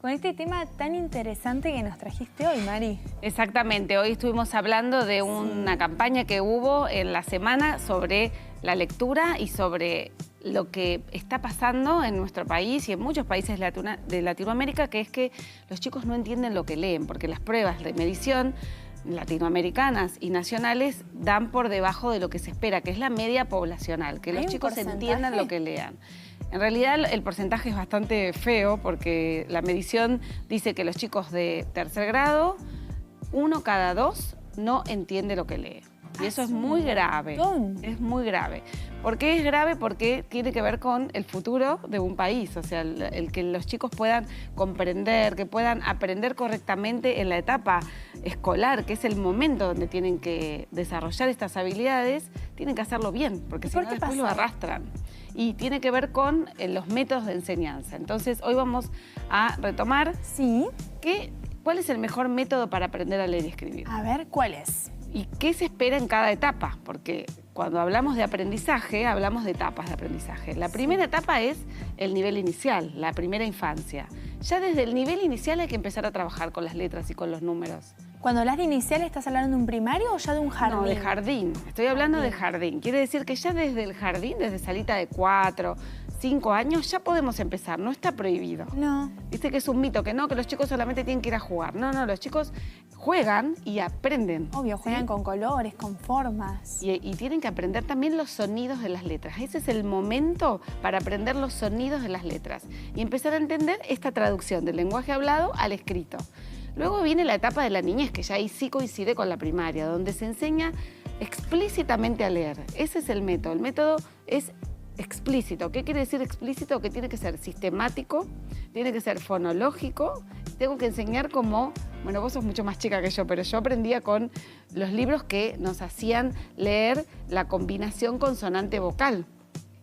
con este tema tan interesante que nos trajiste hoy, Mari. Exactamente, hoy estuvimos hablando de una campaña que hubo en la semana sobre la lectura y sobre lo que está pasando en nuestro país y en muchos países de Latinoamérica, que es que los chicos no entienden lo que leen, porque las pruebas de medición latinoamericanas y nacionales dan por debajo de lo que se espera, que es la media poblacional, que los chicos entiendan lo que lean. En realidad el porcentaje es bastante feo porque la medición dice que los chicos de tercer grado, 1 cada 2 no entiende lo que lee. Y eso es muy grave, es muy grave. ¿Por qué es grave? Porque tiene que ver con el futuro de un país, o sea, el que los chicos puedan comprender, que puedan aprender correctamente en la etapa escolar, que es el momento donde tienen que desarrollar estas habilidades, tienen que hacerlo bien, porque si no después lo arrastran. Y tiene que ver con los métodos de enseñanza. Entonces, hoy vamos a retomar cuál es el mejor método para aprender a leer y escribir. A ver, ¿cuál es? ¿Y qué se espera en cada etapa? Porque cuando hablamos de aprendizaje, hablamos de etapas de aprendizaje. La primera etapa es el nivel inicial, la primera infancia. Ya desde el nivel inicial hay que empezar a trabajar con las letras y con los números. Cuando hablas de inicial, ¿estás hablando de un primario o ya de un jardín? No, de jardín. Estoy hablando de jardín. Quiere decir que ya desde el jardín, desde salita de 4, 5 años, ya podemos empezar. No está prohibido. No. Viste que es un mito, que no, que los chicos solamente tienen que ir a jugar. No, no, los chicos juegan y aprenden. Obvio, juegan con colores, con formas. Y tienen que aprender también los sonidos de las letras. Ese es el momento para aprender los sonidos de las letras y empezar a entender esta traducción del lenguaje hablado al escrito. Luego viene la etapa de la niñez, que ya ahí sí coincide con la primaria, donde se enseña explícitamente a leer. Ese es el método. El método es explícito. ¿Qué quiere decir explícito? Que tiene que ser sistemático, tiene que ser fonológico. Tengo que enseñar como... Bueno, vos sos mucho más chica que yo, pero yo aprendía con los libros que nos hacían leer la combinación consonante-vocal.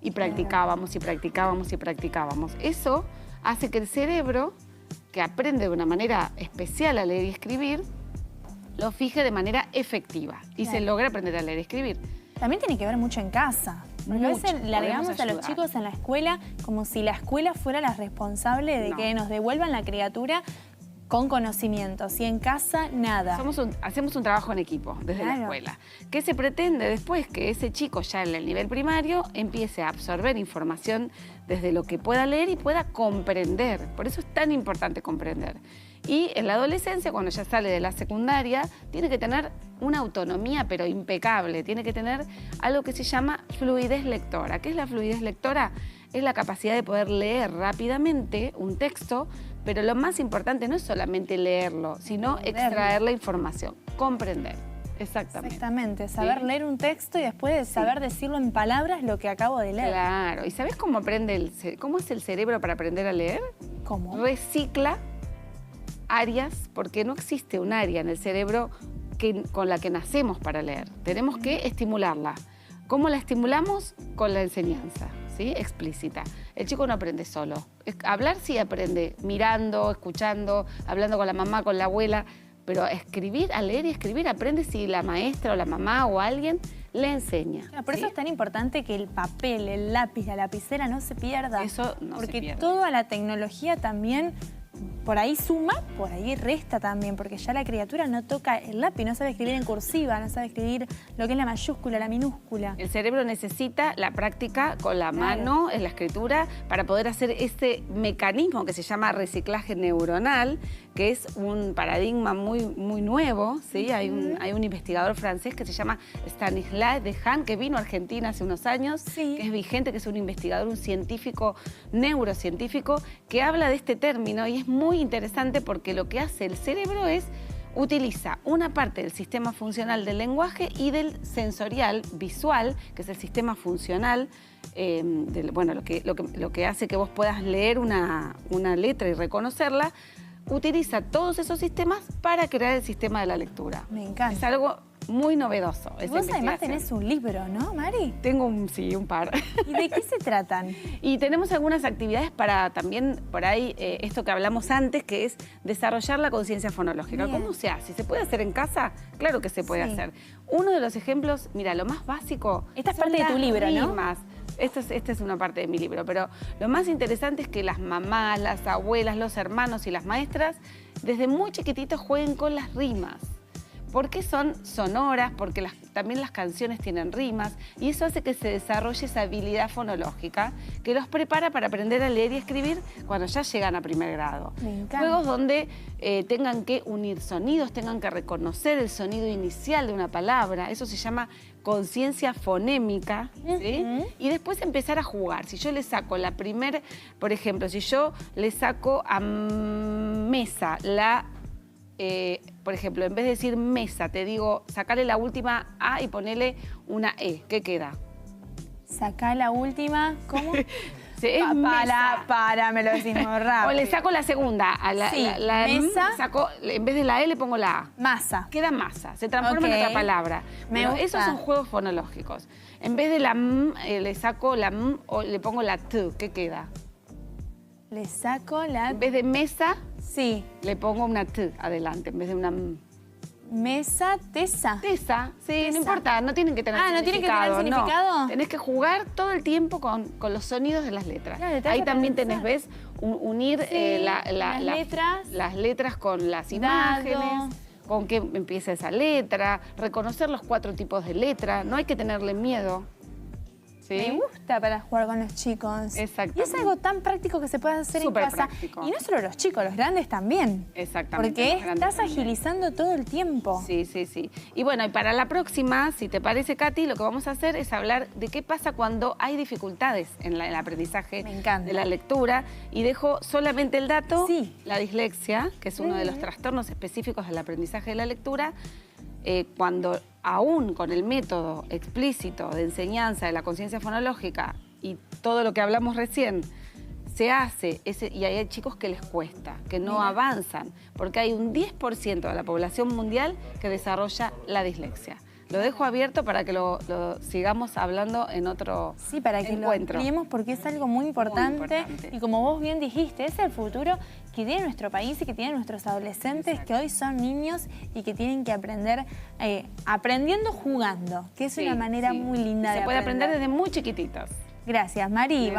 Y practicábamos, y practicábamos, y practicábamos. Eso hace que el cerebro, que aprende de una manera especial a leer y escribir, lo fije de manera efectiva y se logra aprender a leer y escribir. También tiene que ver mucho en casa. Porque a veces largamos a los chicos en la escuela como si la escuela fuera la responsable de que nos devuelvan la criatura con conocimientos y en casa nada. Hacemos un trabajo en equipo desde la escuela. ¿Qué se pretende después? Que ese chico ya en el nivel primario empiece a absorber información desde lo que pueda leer y pueda comprender. Por eso es tan importante comprender. Y en la adolescencia, cuando ya sale de la secundaria, tiene que tener una autonomía pero impecable. Tiene que tener algo que se llama fluidez lectora. ¿Qué es la fluidez lectora? Es la capacidad de poder leer rápidamente un texto, pero lo más importante no es solamente leerlo, sino extraer la información, comprender. Exactamente. Exactamente, saber leer un texto y después saber decirlo en palabras lo que acabo de leer. Claro, ¿y sabés cómo cómo es el cerebro para aprender a leer? ¿Cómo? Recicla áreas, porque no existe un área en el cerebro con la que nacemos para leer. Tenemos que estimularla. ¿Cómo la estimulamos? Con la enseñanza, ¿sí? Explícita. El chico no aprende solo. Hablar sí aprende, mirando, escuchando, hablando con la mamá, con la abuela, pero escribir, a leer y escribir, aprende si la maestra o la mamá o alguien le enseña. Claro, por eso es tan importante que el papel, el lápiz, la lapicera no se pierda. Eso no se pierde. Porque toda la tecnología también por ahí suma, por ahí resta también, porque ya la criatura no toca el lápiz, no sabe escribir en cursiva, no sabe escribir lo que es la mayúscula, la minúscula. El cerebro necesita la práctica con la mano en la escritura para poder hacer este mecanismo que se llama reciclaje neuronal, que es un paradigma muy nuevo, ¿sí? Hay un investigador francés que se llama Stanislas Dehaene, que vino a Argentina hace unos años, que es vigente, que es un investigador, un científico, neurocientífico, que habla de este término y es muy interesante porque lo que hace el cerebro es utiliza una parte del sistema funcional del lenguaje y del sensorial visual, que es el sistema funcional, lo que hace que vos puedas leer una letra y reconocerla, utiliza todos esos sistemas para crear el sistema de la lectura. Me encanta. Es algo muy novedoso. Vos además tenés un libro, ¿no, Mari? Tengo un par. ¿Y de qué se tratan? Y tenemos algunas actividades para también, por ahí, esto que hablamos antes, que es desarrollar la conciencia fonológica. Bien. ¿Cómo se hace? ¿Se puede hacer en casa? Claro que se puede hacer. Uno de los ejemplos, mira, lo más básico... Esta es parte de tu libro, ¿no? Esta es una parte de mi libro, pero lo más interesante es que las mamás, las abuelas, los hermanos y las maestras desde muy chiquititos jueguen con las rimas. Porque son sonoras, porque también las canciones tienen rimas y eso hace que se desarrolle esa habilidad fonológica que los prepara para aprender a leer y escribir cuando ya llegan a primer grado. Me encanta. Juegos donde tengan que unir sonidos, tengan que reconocer el sonido inicial de una palabra, eso se llama conciencia fonémica, ¿sí? Y después empezar a jugar. Si yo le saco por ejemplo, si yo le saco a mesa por ejemplo, en vez de decir mesa, te digo, sacale la última A y ponele una E. ¿Qué queda? Sacá la última, ¿cómo? Sí, es mesa. Me lo decimos rápido. O le saco la segunda. Mesa. En vez de la E le pongo la A. Masa. Queda masa, se transforma en otra palabra. Pero esos son juegos fonológicos. En vez de la M, le saco la M o le pongo la T. ¿Qué queda? Le saco la... En vez de mesa, sí, le pongo una T adelante, en vez de una M. Mesa, tesa. Tesa, sí, no importa, no tienen que tener significado. ¿No tiene que tener significado? No. Tenés que jugar todo el tiempo con los sonidos de las letras. Claro, ahí también tenés, ¿ves? Unir las letras con las imágenes, con qué empieza esa letra, reconocer los 4 tipos de letra, no hay que tenerle miedo. ¿Sí? Me gusta para jugar con los chicos. Exactamente. Y es algo tan práctico que se puede hacer en casa. Práctico. Y no solo los chicos, los grandes también. Exactamente. Porque estás agilizando todo el tiempo. Sí, sí, sí. Y bueno, y para la próxima, si te parece, Katy, lo que vamos a hacer es hablar de qué pasa cuando hay dificultades en el aprendizaje de la lectura. Y dejo solamente el dato, la dislexia, que es uno de los trastornos específicos del aprendizaje de la lectura, cuando aún con el método explícito de enseñanza de la conciencia fonológica y todo lo que hablamos recién, se hace, y hay chicos que les cuesta, que no avanzan, porque hay un 10% de la población mundial que desarrolla la dislexia. Lo dejo abierto para que lo sigamos hablando en otro encuentro. Sí, para que lo ampliemos porque es algo muy importante. Y como vos bien dijiste, es el futuro que tiene nuestro país y que tienen nuestros adolescentes que hoy son niños y que tienen que aprender aprendiendo jugando, que es una manera muy linda de aprender. Se puede aprender desde muy chiquititos. Gracias, Mari.